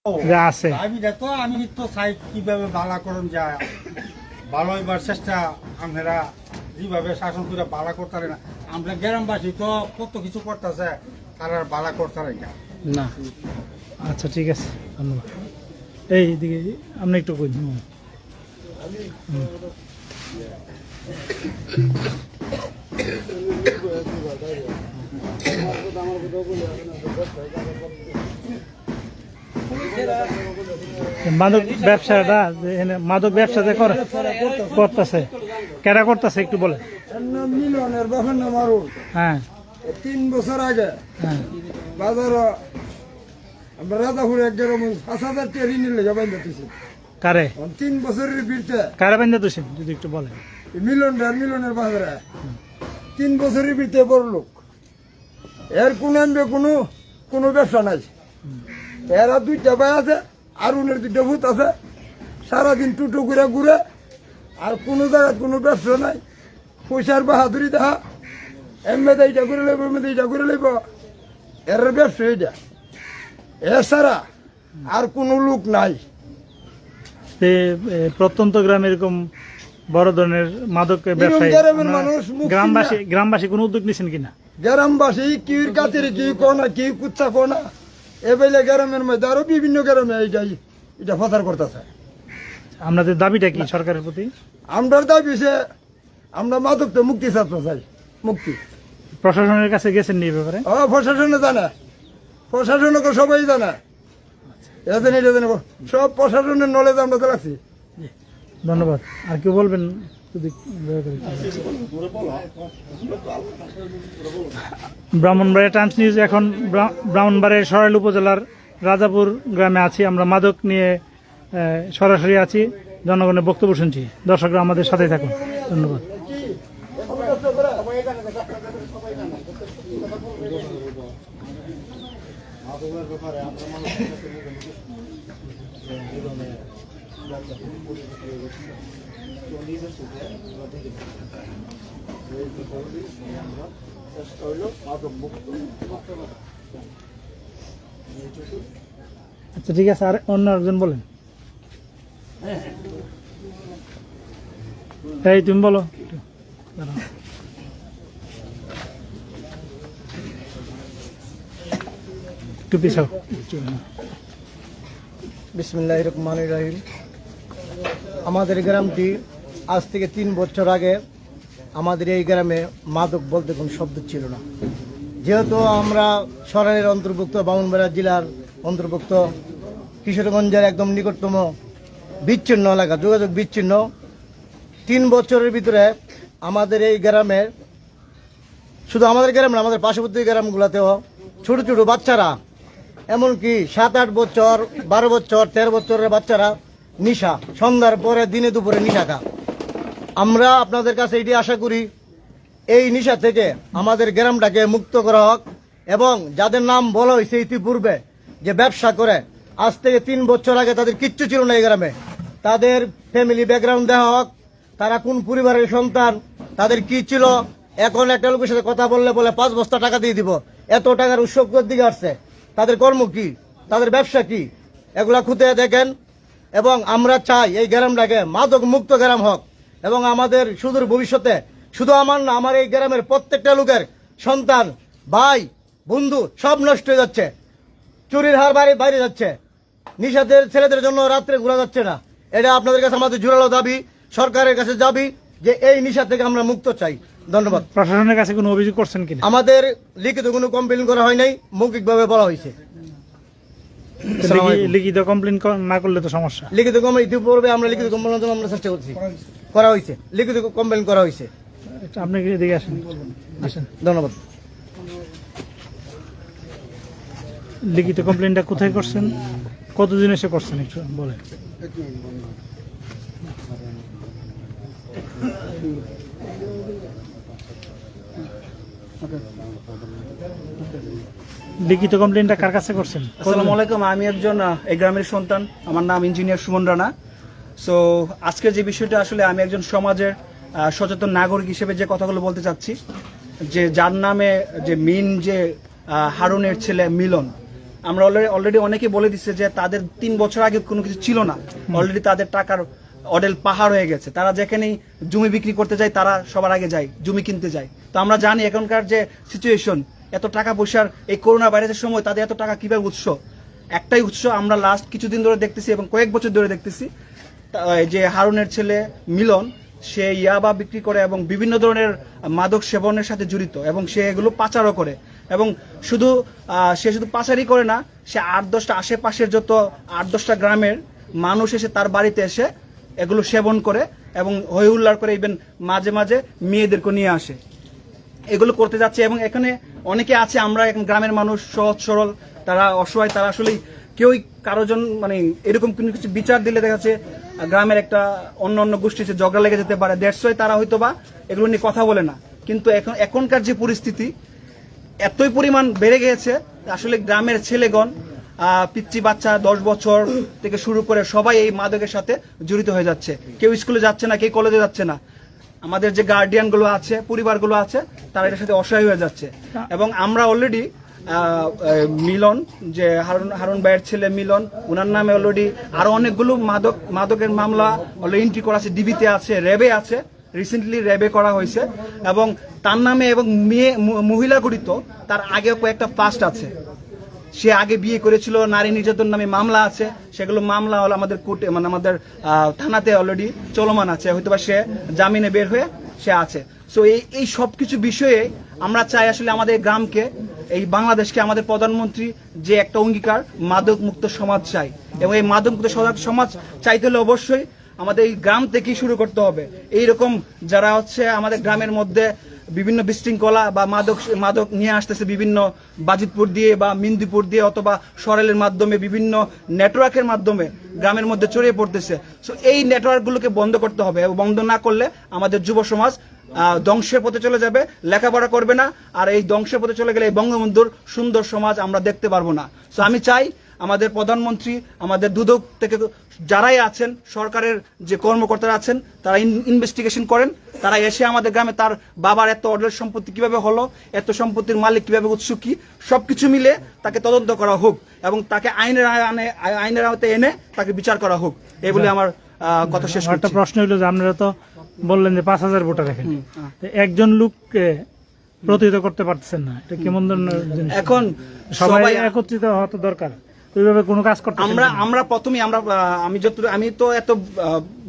আছে আমি তো চাই কিভাবে বালা করুন যায় ভালো হইবার চেষ্টা আপনারা যেভাবে শাসন করে বালা করতে না আমরা গ্রামবাসী তো কত কিছু করতেছে তারা বালা করতে না। না আচ্ছা ঠিক আছে ধন্যবাদ। এই দিকে আপনি একটু কই মাদক ব্যবসাটা মাদক ব্যবসাতে করতেছে কেরা করতেছে একটু বলে। মিলনের বাপের নাম আরুল। হ্যাঁ 3 বছর আগে হ্যাঁ বাজার আমরা রাজাপুরে এক গ্রাম 5,000 টাকা ঋণের লেগে বাইন্দা দিছি। কারে 3 বছরের বিরতে কারে বান্ধা তুছেন যদি একটু বলেন। মিলনের বাজারে 3 বছরের বিরতে বড় লোক এর কোনো ব্যবসা নাই। এরা 2টা ভাই আছে আর উনের 2টা ভূত আছে সারাদিন টুটু করে ঘুরে আর কোনো জায়গায় কোনো ব্যবসা নাই। পয়সার বাহাদুরি দেখা এমএতে এইটা করে লইব এমএতে এইটা করে লইব এর ব্যবসা এইটা এছাড়া আর কোনো লোক নাই। প্রত্যন্ত গ্রামে এরকম বড় ধরনের মাদক ব্যবসায়ী গ্রামবাসী কোনো উদ্যোগ নিচ্ছেন কিনা? গ্রামবাসী কি কাতের কি কোনা কি কুচ্ছা কোনা এবেলে গ্রামের মধ্যে আরো বিভিন্ন গ্রামে এটা প্রচার করতেছে। আপনাদের দাবিটা কি সরকারের প্রতি? আমরা দাবি সে আমরা মাদক তো মুক্তি ছাত্র চাই মুক্তি। প্রশাসনের কাছে গেছেন নি ব্যাপারে? প্রশাসনে জানে প্রশাসনকে সবাই জানে সব প্রশাসনের নলেজ আমরা তো রাখছি। ধন্যবাদ। আর কেউ বলবেন যদি ব্রাহ্মণবাড়িয়া টাইমস নিউজ এখন ব্রাহ্মণবাড়িয়া সরাইল উপজেলার রাজাপুর গ্রামে আছি। আমরা মাদক নিয়ে সরাসরি আছি, জনগণের বক্তব্য শুনছি। দর্শকরা আমাদের সাথেই থাকুন। ধন্যবাদ। আচ্ছা ঠিক আছে, আর অন্য একজন বলেন। এই তুমি বলো। একটু পিছাও। বিসমিল্লাহির রহমানির রহিম। আমাদের গ্রামটি আজ থেকে 3 বছর আগে আমাদের এই গ্রামে মাদক বলতে কোনো শব্দ ছিল না। যেহেতু আমরা শহরের অন্তর্ভুক্ত, ব্রাহ্মণবাড়িয়া জেলার অন্তর্ভুক্ত, কিশোরগঞ্জের একদম নিকটতম বিচ্ছিন্ন এলাকা, যোগাযোগ বিচ্ছিন্ন। 3 বছরের ভিতরে আমাদের এই গ্রামের, শুধু আমাদের গ্রাম না, আমাদের পার্শ্ববর্তী গ্রামগুলোতেও ছোট ছোট বাচ্চারা, এমনকি 7-8 বছর, 12 বছর, 13 বছরের বাচ্চারা নিশা, সন্ধ্যার পরে দিনে দুপুরে নিশা খা। আমরা আপনাদের কাছে এটি আশা করি এই নিশা থেকে আমাদের গ্রামটাকে মুক্ত করা হোক, এবং যাদের নাম বলা হয়েছে ইতিপূর্বে যে ব্যবসা করে, আজ থেকে 3 বছর আগে তাদের কিচ্ছু ছিল না এই গ্রামে, তাদের ফ্যামিলি ব্যাকগ্রাউন্ড দেওয়া হোক, তারা কোন পরিবারের সন্তান, তাদের কি ছিল। এখন একটা লোকের সাথে কথা বললে বলে 5 বস্তা টাকা দিয়ে দিব, এত টাকার উৎসব দিকে আসছে। তাদের কর্ম কি, তাদের ব্যবসা কি, এগুলা খুঁজে দেখেন। এবং আমরা চাই এই গ্রামটাকে মাদক মুক্ত গ্রাম হোক, এবং আমাদের সুদূর ভবিষ্যতে শুধু আমার না, আমার এই গ্রামের প্রত্যেকটা লোকের সন্তান, ভাই, বন্ধু সব নষ্ট হয়ে যাচ্ছে। চুরির হার বাইরে যাচ্ছে, নিশাদের ছেলেদের জন্য রাত্রে ঘোরা যাচ্ছে না। এটা আপনাদের কাছে আমাদের জোরালো দাবি, সরকারের কাছে দাবি যে এই নিশা থেকে আমরা মুক্ত চাই। ধন্যবাদ। প্রশাসনের কাছে কোনো অভিযোগ করছেন কিনা? আমাদের লিখিত কোনো কমপ্লেন করা হয় নাই, মৌখিকভাবে বলা হয়েছে। লিখিত কমপ্লেন না করলে তো সমস্যা। লিখিত কমপ্লেন ইতিপূর্বে আমরা লিখিত কমপ্লেনের জন্য আমরা চেষ্টা করছি, করা হয়েছে, লিখিত কমপ্লেন করা হয়েছে। আপনি কি এদিকে আসেন? আসেন। ধন্যবাদ। লিখিত কমপ্লেনটা কোথায় করছেন, কতদিন এসে করছেন একটু বলেন। লিখিত কমপ্লেনটা কার কাছে করছেন? আসসালামু আলাইকুম। আমি একজন এই গ্রামের সন্তান, আমার নাম ইঞ্জিনিয়ার সুমন রানা। সো আজকের যে বিষয়টা, আসলে আমি একজন সমাজের সচেতন নাগরিক হিসেবে যে কথাগুলো বলতে চাচ্ছি, যে যার নামে যে মিন, যে হারুনের ছেলে মিলন, আমরা অলরেডি অনেকে বলে দিচ্ছে যে তাদের 3 বছর আগে কোনো কিছু ছিল না, অলরেডি তাদের টাকার অডেল পাহাড় হয়ে গেছে। তারা যেখানেই জমি বিক্রি করতে যায় তারা সবার আগে যায়, জমি কিনতে যায়। তো আমরা জানি এখনকার যে সিচুয়েশন, এত টাকা পয়সার এই করোনা ভাইরাসের সময় তাদের এত টাকা কিভাবে উৎস, একটাই উৎস আমরা লাস্ট কিছুদিন ধরে দেখতেছি এবং কয়েক বছর ধরে দেখতেছি যে হারুনের ছেলে মিলন সে ইয়াবা বিক্রি করে এবং বিভিন্ন ধরনের মাদক সেবনের সাথে জড়িত এবং সে এগুলো পাচারও করে। এবং সে শুধু পাচারই করে না, সে 8-10টা আশেপাশের যত 8-10টা গ্রামের মানুষ এসে তার বাড়িতে এসে এগুলো সেবন করে এবং হই হুল্লাড় করে, ইভেন মাঝে মাঝে মেয়েদেরকে নিয়ে আসে, এগুলো করতে যাচ্ছে। এবং এখানে অনেকে আছে, আমরা এখন গ্রামের মানুষ সহজ সরল, তারা অসহায়, তারা আসলে কেউই কারোজন মানে এরকম কোনো কিছু বিচার দিলে দেখা যাচ্ছে গ্রামের একটা অন্য গোষ্ঠী সে ঝগড়া লেগে যেতে পারে, দ্যাটস ওয়াই তারা হয়তো বা এগুলো নিয়ে কথা বলে না। কিন্তু এখনকার যে পরিস্থিতি এতই পরিমাণ বেড়ে গিয়েছে, আসলে গ্রামের ছেলেগণ পিচ্চি বাচ্চা 10 বছর থেকে শুরু করে সবাই এই মাদকের সাথে জড়িত হয়ে যাচ্ছে। কেউ স্কুলে যাচ্ছে না, কেউ কলেজে যাচ্ছে না। আমাদের যে গার্ডিয়ান গুলো আছে, পরিবারগুলো আছে, তারা এটার সাথে অসহায় হয়ে যাচ্ছে। এবং আমরা অলরেডি মিলন, যে হারুন ভাইয়ের ছেলে মিলন, ওনার নামে অলরেডি আরো অনেকগুলো মাদকের মামলা অলরেডি এন্ট্রি করা আছে, ডিবিতে আছে, র্যাবে আছে, রিসেন্টলি র্যাবে করা হয়েছে। এবং তার নামে এবং মহিলা গঠিত তার আগে কয়েকটা ফাস্ট আছে, সে আগে বিয়ে করেছিল, নারী নির্যাতন নামে মামলা আছে, সেগুলো মামলা হলো আমাদের কোর্টে, মানে আমাদের থানাতে অলরেডি চলমান আছে, হয়তোবা সে জামিনে বের হয়ে সে আছে। সো এই সবকিছু বিষয়ে আমরা চাই আসলে আমাদের গ্রামকে, এই বাংলাদেশকে, আমাদের প্রধানমন্ত্রী যে একটা অঙ্গীকার মাদক মুক্ত সমাজ চাই, এবং এই মাদক মুক্ত সমাজ চাইতে হলে অবশ্যই আমাদের এই গ্রাম থেকেই শুরু করতে হবে। এইরকম যারা হচ্ছে আমাদের গ্রামের মধ্যে বিভিন্ন বিশৃঙ্খলা বা মাদক নিয়ে আসতেছে বিভিন্ন বাজিতপুর দিয়ে বা মিন্দিপুর দিয়ে অথবা সরেলের মাধ্যমে, বিভিন্ন নেটওয়ার্কের মাধ্যমে গ্রামের মধ্যে ছড়িয়ে পড়তেছে। সো এই নেটওয়ার্কগুলোকে বন্ধ করতে হবে, এবং বন্ধ না করলে আমাদের যুব সমাজ ধ্বংসের পথে চলে যাবে, লেখাপড়া করবে না, আর এই ধ্বংসের পথে চলে গেলে এই বঙ্গবন্ধুর সুন্দর সমাজ আমরা দেখতে পারবো না। সো আমি চাই আমাদের প্রধানমন্ত্রী, আমাদের দুদক থেকে যারাই আছেন, সরকারের যে কর্মকর্তারা আছেন, তারা ইনভেস্টিগেশন করেন, তারা এসে আমাদের গ্রামে তার বাবার এত অর্ডার সম্পত্তি কিভাবে হলো, এত সম্পত্তির মালিক কিভাবে, উৎস কি, সবকিছু মিলে তাকে তদন্ত করা হোক এবং তাকে আইনের আওতায় এনে তাকে বিচার করা হোক, এই বলে আমার কথা শেষ করছি। একটা প্রশ্ন হলো যে আপনারা তো বললেন যে 5000 ভোটার এখানে, একজন লোককে প্রতিহত করতে পারতেছেন না, এটা কেমন ধরনের জিনিস? এখন সবাই একত্রিত হওয়া তো দরকার, ওইভাবে কোনো কাজ করতে আমরা প্রথমেই আমি তো এত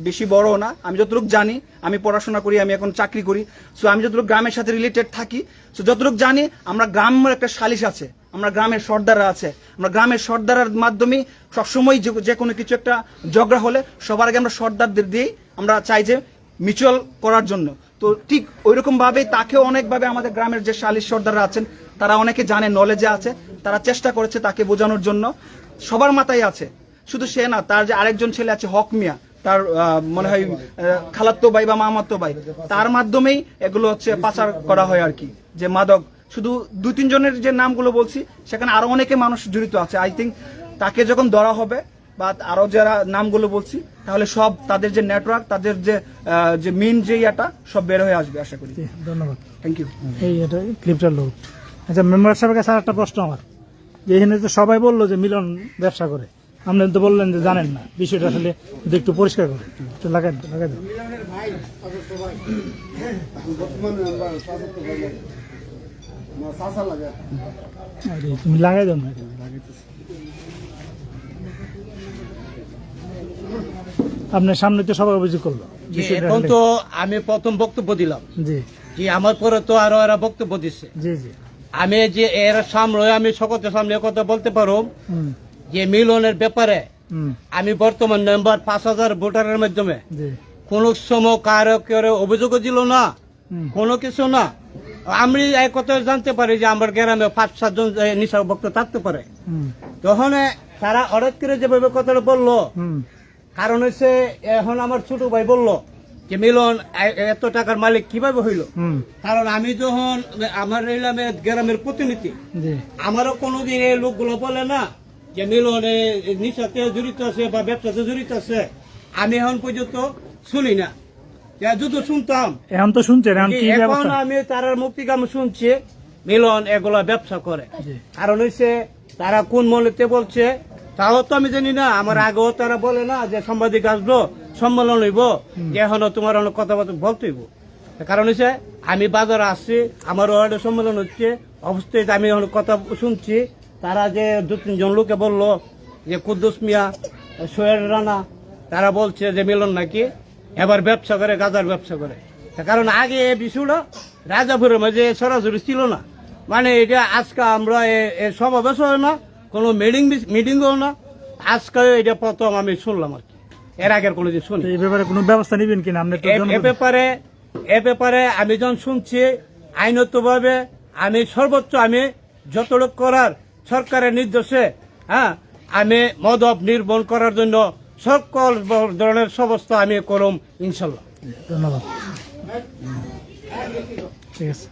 বেশি বড় না, আমি যতটুকু জানি, আমি পড়াশোনা করি, আমি এখন চাকরি করি, সো আমি যতটুকু গ্রামের সাথে রিলেটেড থাকি, সো যতটুকু জানি, আমরা গ্রামের একটা সালিশ আছে, আমরা গ্রামের সর্দাররা আছে, আমরা গ্রামের সর্দারের মাধ্যমে সবসময় যে কোনো কিছু একটা ঝগড়া হলে সবার আগে আমরা সর্দারদের দিয়েই আমরা চাই যে মিউচুয়াল করার জন্য। তো ঠিক ওইরকম ভাবে তাকেও অনেকভাবে আমাদের গ্রামের যে সালিশ সর্দাররা আছেন তারা অনেকে জানে, নলেজে আছে, তারা চেষ্টা করেছে তাকে বোঝানোর জন্য, সবার মাথায় আছে। শুধু সে না, তার যে আরেকজন ছেলে আছে হক মিয়া, তার মনে হয় খালাত্তো ভাই বা মামাতো ভাই, তার মাধ্যমেই এগুলো হচ্ছে পাচার করা হয় আর কি, যে মাদক। শুধু 2-3 জনের যে নামগুলো বলছি, সেখানে আরো অনেকে মানুষ জড়িত আছে। আই থিঙ্ক তাকে যখন ধরা হবে বা আরো যারা নামগুলো বলছি, তাহলে সব তাদের যে নেটওয়ার্ক, তাদের যে মেইন যে ইয়াটা সব বের হয়ে আসবে আশা করি। ধন্যবাদ, থ্যাংক ইউ। এই এটা ক্লিপটার লোক। আচ্ছা, মেম্বার সাহেবের কাছে আর একটা প্রশ্ন আমার, যে এখানে তো সবাই বললো যে মিলন ব্যবসা করে, আপনি তো বললেন যে জানেন না, বিষয়টা আসলে যদি একটু পরিষ্কার করে একটু লাগাই দেন। তুমি লাগাই দাও না, আপনার সামনে তো সবাই অভিযোগ করলো। এখন তো আমি প্রথম বক্তব্য দিলাম, জি যে আমার পরে তো আরো এরা বক্তব্য দিচ্ছে। জি জি, আমি যে এর সামনে আমি সকলের সামনে কথা বলতে পারো যে মিলনের ব্যাপারে আমি বর্তমান মেম্বার 5000 ভোটারের মাধ্যমে জি, কোন সময় কারো অভিযোগ দিল না, কোনো কিছু না। আমি এক কথা জানতে পারি যে আমার গ্রামে 5-7 জন নিশা ভক্ত থাকতে পারে, তখন তারা হঠাৎ করে যেভাবে কথাটা বললো, কারণ হচ্ছে এখন আমার ছোট ভাই বললো যে মিলন এত টাকার মালিক কিভাবে হইল, কারণ আমি যখন আমার গ্রামের প্রতিনিধি, আমারও কোনোদিন এই লোকগুলো বলে না যে মিলন নিশাতে জড়িত আছে বা ব্যবসাতে জড়িত আছে, আমি এখন পর্যন্ত শুনি না। যদি শুনতাম, এখন তো শুনছেন, এখন আমি তার মুক্তিগামী শুনছি মিলন এগুলা ব্যবসা করে। কারণ হচ্ছে তারা কোন মনেতে বলছে তাও তো আমি জানি না। আমার আগেও তারা বলে না যে সাংবাদিক আসবো, সম্মেলন হইব, যে এখনো তোমার অনেক কথাবার্তা বলতে হইব। কারণ হচ্ছে আমি বাজারে আসছি, আমার ওয়ার্ডে সম্মেলন হচ্ছে, অবস্থায় আমি অনেক কথা শুনছি। তারা যে 2-3 জন লোকে বললো যে কুদ্দুস মিয়া, সোহেল রানা, তারা বলছে যে মিলন নাকি এবার ব্যবসা করে, গাজার ব্যবসা করে। কারণ আগে এই বিষয়টা রাজাপুরের মাঝে সরাসরি ছিল না। মানে এটা আজকে আমরা সমাবেশ হয় না, কোনো মিটিংও না, আজকে এটা প্রথম আমি শুনলাম আর কি, এর আগের কোনো দিন শুনি। এই ব্যাপারে কোনো ব্যবস্থা নেবেন কিনা আপনি? এ ব্যাপারে আমি যখন শুনছি আইনতভাবে আমি সর্বোচ্চ আমি যতটুকু করার সরকারের নির্দেশে, হ্যাঁ, আমি মদব নির্মূল করার জন্য সকল ধরনের ব্যবস্থা আমি করব ইনশাল্লাহ। ধন্যবাদ। ঠিক আছে।